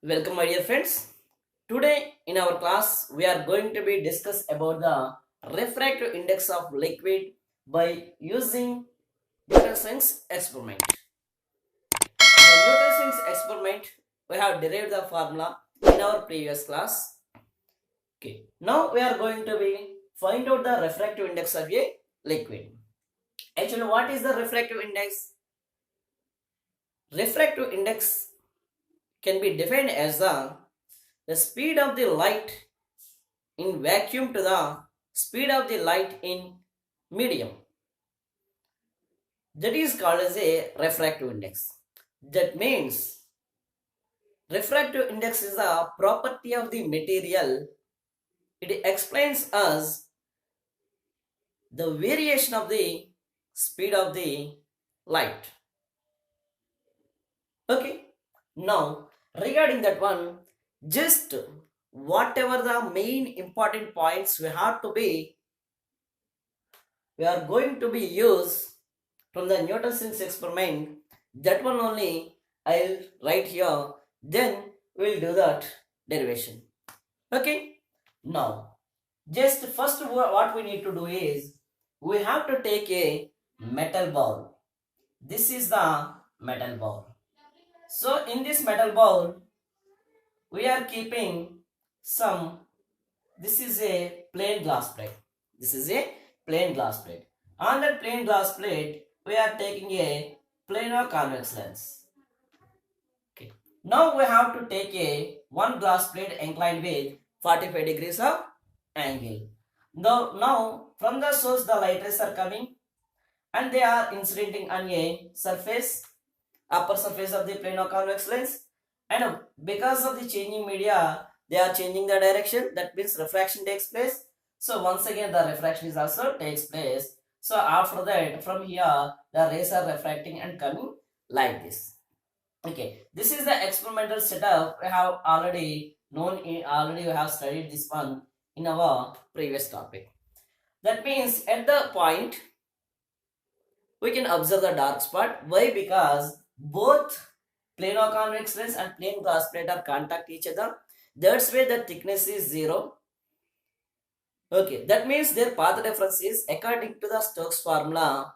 Welcome my dear friends. Today in our class we are going to be discuss about the refractive index of liquid by using Newton's experiment. The Newton's experiment we have derived the formula in our previous class. Okay. Now we are going to be find out the refractive index of a liquid. Actually, what is the refractive index? Refractive index can be defined as the speed of the light in vacuum to the speed of the light in medium. That is called as a refractive index. That means refractive index is a property of the material. It explains us the variation of the speed of the light. Okay. Now regarding that one, just whatever the main important points we are going to be used from the Newton's experiment. That one only I'll write here. Then we'll do that derivation. Okay. Now, just first what we need to do is we have to take a metal bowl. This is the metal bowl. So in this metal bowl, we are keeping some. This is a plain glass plate. This is a plain glass plate. On that plain glass plate, we are taking a planar convex lens. Okay. Now we have to take a one glass plate inclined with 45 degrees of angle. Now from the source the light rays are coming and they are incidenting on a surface, upper surface of the planar convex lens, and because of the changing media they are changing the direction. That means refraction takes place. So once again the refraction is also takes place. So after that from here the rays are refracting and coming like this. Okay, this is the experimental setup we have already already we have studied this one in our previous topic. That means at the point we can observe the dark spot. Why? Because both planar convex lens and plain glass plate are contact each other. That's why the thickness is 0. Okay, that means their path difference is according to the Stokes formula.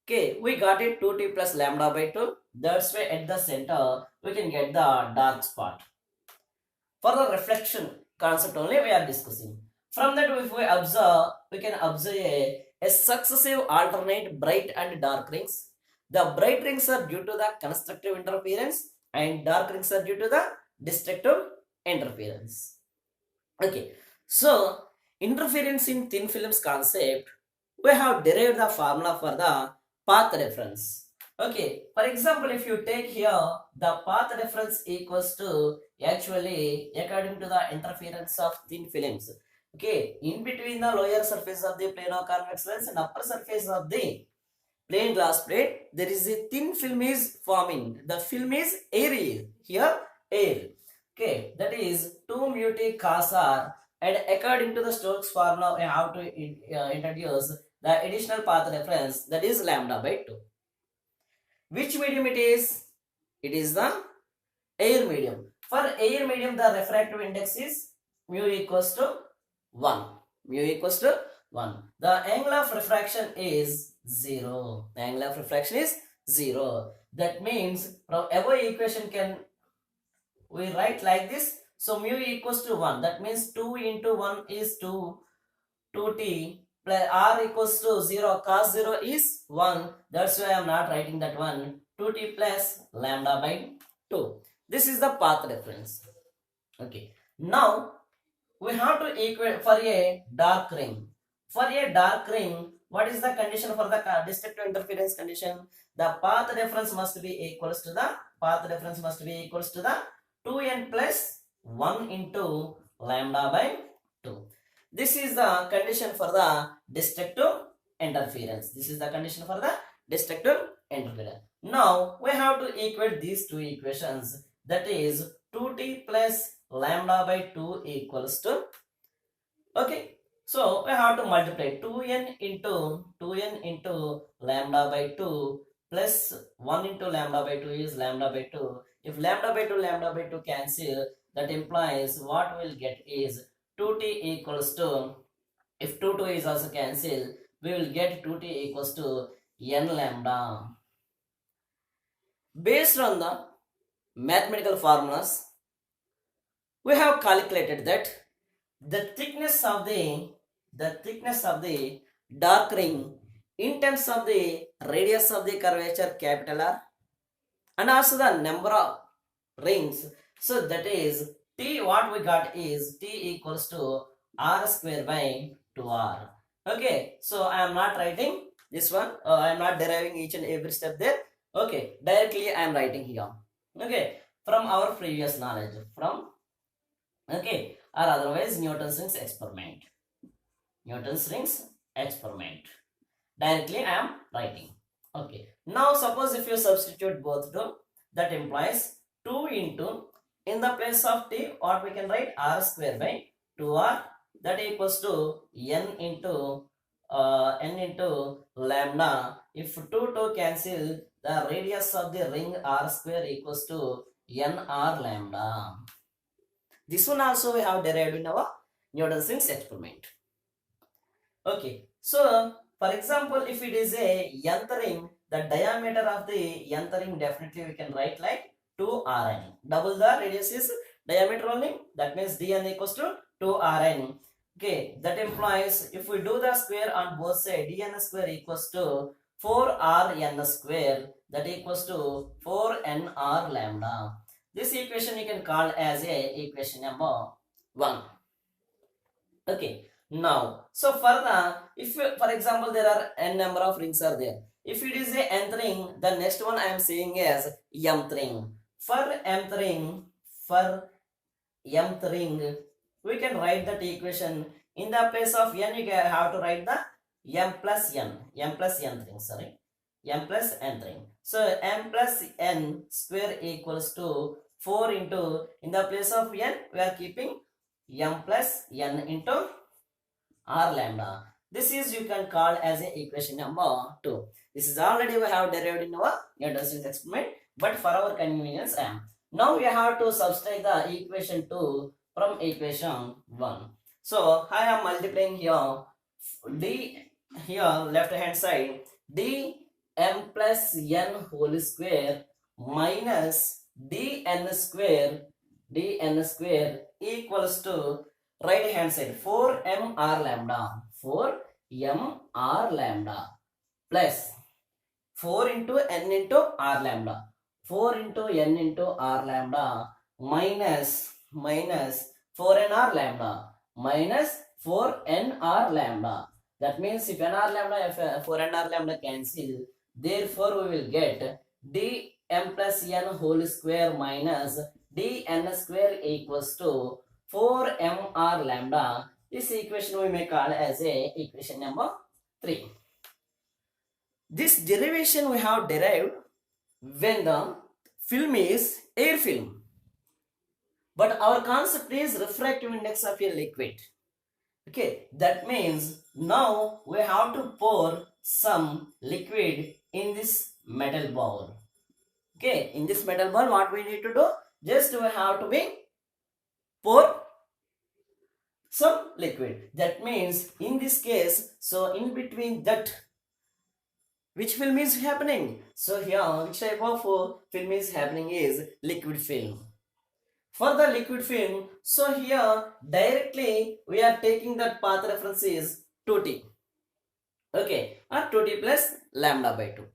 Okay, we got it 2t plus lambda by 2. That's why at the center we can get the dark spot. For the reflection concept only we are discussing. From that if we observe, we can observe a successive alternate bright and dark rings. The bright rings are due to the constructive interference and dark rings are due to the destructive interference. Okay, so interference in thin films concept, we have derived the formula for the path reference. Okay, for example, if you take here the path reference equals to actually according to the interference of thin films. Okay, in between the lower surface of the planar convex lens and upper surface of the plain glass plate, there is a thin film is forming. The film is airy here, air. Okay, that is 2 mu t cos r, and according to the Stokes formula, we have to introduce the additional path reference, that is lambda by 2. Which medium it is? It is the air medium. For air medium, the refractive index is mu equals to 1. Mu equals to 1. The angle of refraction is 0. The angle of refraction is 0. That means from above equation can we write like this. So mu equals to 1. That means 2 into 1 is 2t plus r equals to 0. Cos 0 is 1. That's why I am not writing that one. 2t plus lambda by 2. This is the path reference. Okay. Now we have to equate for a dark ring. For a dark ring, what is the condition for the destructive interference condition? The path reference must be equals to the 2n plus 1 into lambda by 2. This is the condition for the destructive interference. This is the condition for the destructive interference. Now we have to equate these two equations. That is 2t plus lambda by 2 equals to, okay, so we have to multiply 2n into lambda by 2 plus 1 into lambda by 2 is lambda by 2 If lambda by 2 cancel, that implies what we'll get is 2t equals to, if 2 is also cancel, we will get 2t equals to n lambda. Based on the mathematical formulas, we have calculated that the thickness of the dark ring in terms of the radius of the curvature capital R, and also the number of rings. So that is T, what we got is T equals to R square by 2R. Okay, so I am not writing this one, I am not deriving each and every step there. Okay, directly I am writing here. Okay, from our previous knowledge, from, okay, or otherwise Newton's rings experiment. Newton's rings experiment. Directly I am writing. Okay. Now suppose if you substitute both term, that implies 2 into, in the place of t, what we can write, r square by 2r, that equals to n into lambda. If 2 cancel, the radius of the ring r square equals to n r lambda. This one also we have derived in our Newton's rings experiment. Okay, so for example, if it is a nth ring, the diameter of the nth ring definitely we can write like 2rn. Double the radius is diameter only, that means dn equals to 2rn. Okay, that implies if we do the square on both sides, dn square equals to 4rn square, that equals to 4nr lambda. This equation you can call as a equation number 1. Okay, now so further, if for example there are n number of rings are there, if it is a nth ring, the next one I am saying as mth ring. For mth ring, we can write that equation in the place of n. You have to write the m plus nth ring, sorry, m plus nth ring. So m plus n square equals to 4 into, in the place of n we are keeping m plus n into r lambda. This is you can call as a equation number 2. This is already we have derived in our Newton's rings experiment, but for our convenience now we have to subtract the equation 2 from equation 1. So I am multiplying here d, here left hand side, d m plus n whole square minus dn square equals to right hand side 4mr lambda, 4mr lambda plus 4 into n into r lambda, 4 into n into r lambda minus 4nr lambda minus 4nr lambda. That means if nr lambda, if 4nr lambda cancel, therefore we will get dm plus n whole square minus dn square equals to 4mr lambda. This equation we may call as a equation number 3. This derivation we have derived when the film is air film, but our concept is refractive index of a liquid. Okay, that means now we have to pour some liquid in this metal bowl. Okay, in this metal bowl what we need to do, just we have to be pour some liquid. That means in this case, so in between that, which film is happening? So here which type of film is happening is liquid film. For the liquid film, so here directly we are taking that path reference is 2t. Okay, or 2t plus lambda by 2.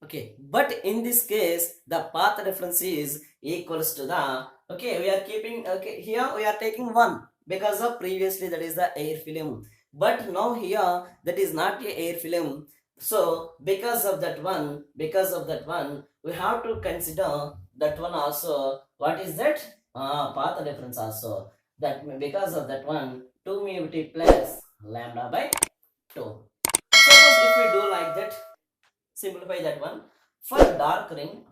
Okay, but in this case the path reference is equals to the, okay, we are keeping, okay, here we are taking 1 because of previously that is the air film, but now here that is not a air film. So because of that one we have to consider that one also. What is that? Path reference also. That because of that one, 2 mu t plus lambda by 2. Suppose if we do like that, simplify that one. For dark ring,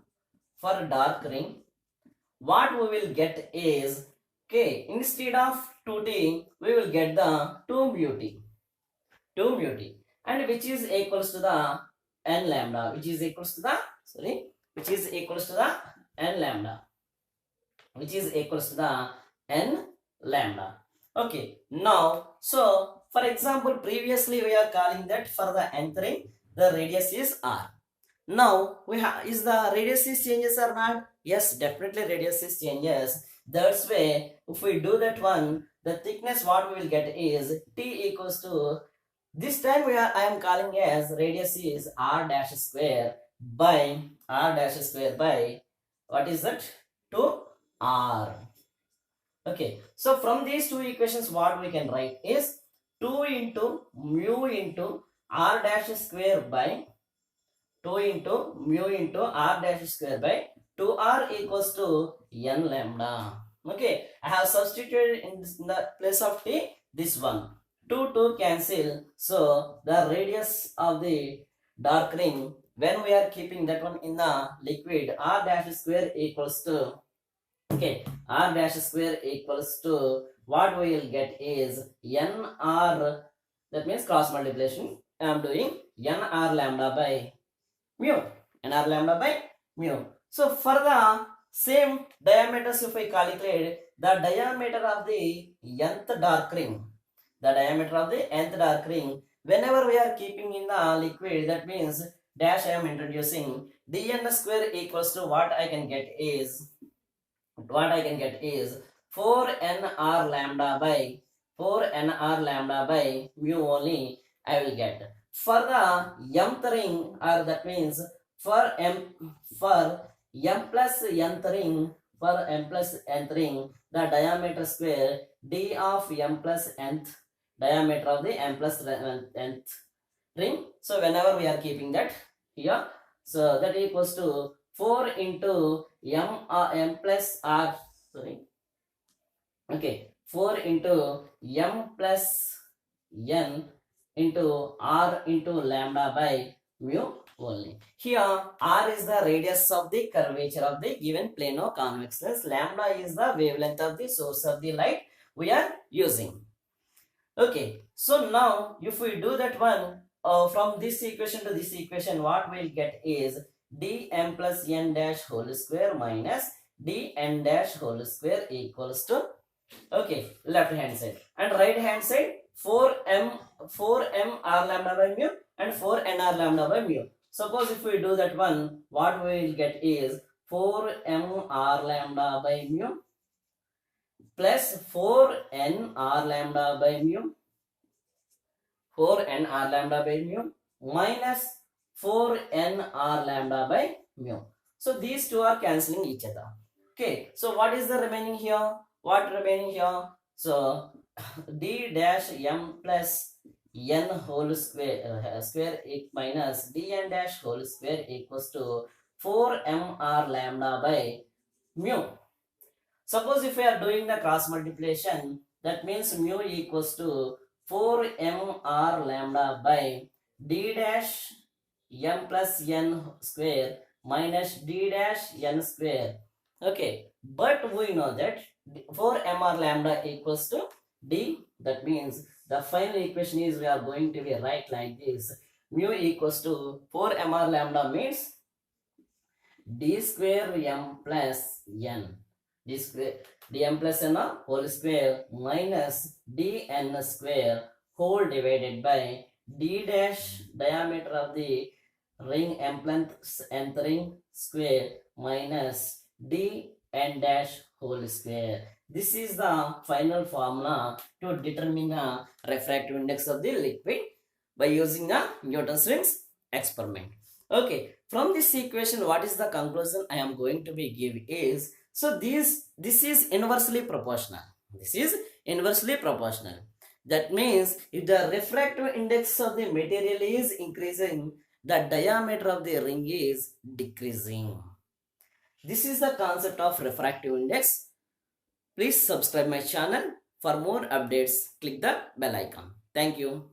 what we will get is, okay, instead of 2t we will get the 2 mu t, and which is equals to the n lambda, which is equals to the n lambda. which is equals to the n lambda. Okay, now, so for example, previously we are calling that for the nth ring, the radius is r. Now we have, is the radius is changes or not? Yes, definitely radius is changes. That's way if we do that one, the thickness what we will get is t equals to, this time I am calling as radius is r dash square by what is that, 2r. Okay, so from these two equations what we can write is 2 into mu into r dash square by 2 into mu into r dash square by 2r equals to n lambda. Okay, I have substituted in the place of t this one. 2 cancel. So the radius of the dark ring, when we are keeping that one in the liquid, r dash square equals to, okay, r dash square equals to, what we will get is nr, that means cross multiplication I am doing, nr lambda by mu, nr lambda by mu. So for the same diameters, if I calculate the diameter of the nth dark ring, the diameter of the nth dark ring, whenever we are keeping in the liquid, that means dash I am introducing, dn square equals to, what I can get is 4nr lambda by mu only I will get. For the mth ring, or that means for m plus nth ring, the diameter square d of m plus nth, diameter of the m plus nth ring. So whenever we are keeping that here, so that equals to 4 into m plus r, sorry, okay, 4 into m plus n into r into lambda by mu only. Here r is the radius of the curvature of the given plane of convex lens, lambda is the wavelength of the source of the light we are using. Okay, so now if we do that one, from this equation to this equation, what we'll get is dm plus n dash whole square minus dn dash whole square equals to, okay, left hand side, and right hand side 4m r lambda by mu and 4n r lambda by mu. Suppose if we do that one, what we will get is 4m r lambda by mu plus 4n r lambda by mu, 4n r lambda by mu minus 4n r lambda by mu. So these two are cancelling each other. Okay, so what is the remaining here? What remaining here? So d dash m plus n whole square minus dn dash whole square equals to 4m r lambda by mu. Suppose if we are doing the cross multiplication, that means mu equals to 4m r lambda by d dash m plus n square minus d dash n square. Okay, but we know that 4m r lambda equals to d, that means the final equation is, we are going to be write like this, mu equals to 4m r lambda means d square m plus n, d square dm plus n whole square minus dn square whole divided by d dash diameter of the ring m plus nth ring square minus dn dash whole square. This is the final formula to determine the refractive index of the liquid by using the Newton's rings experiment. Okay, from this equation, what is the conclusion I am going to be give is, so this is inversely proportional. This is inversely proportional. That means if the refractive index of the material is increasing, the diameter of the ring is decreasing. This is the concept of refractive index. Please subscribe my channel. For more updates, click the bell icon. Thank you.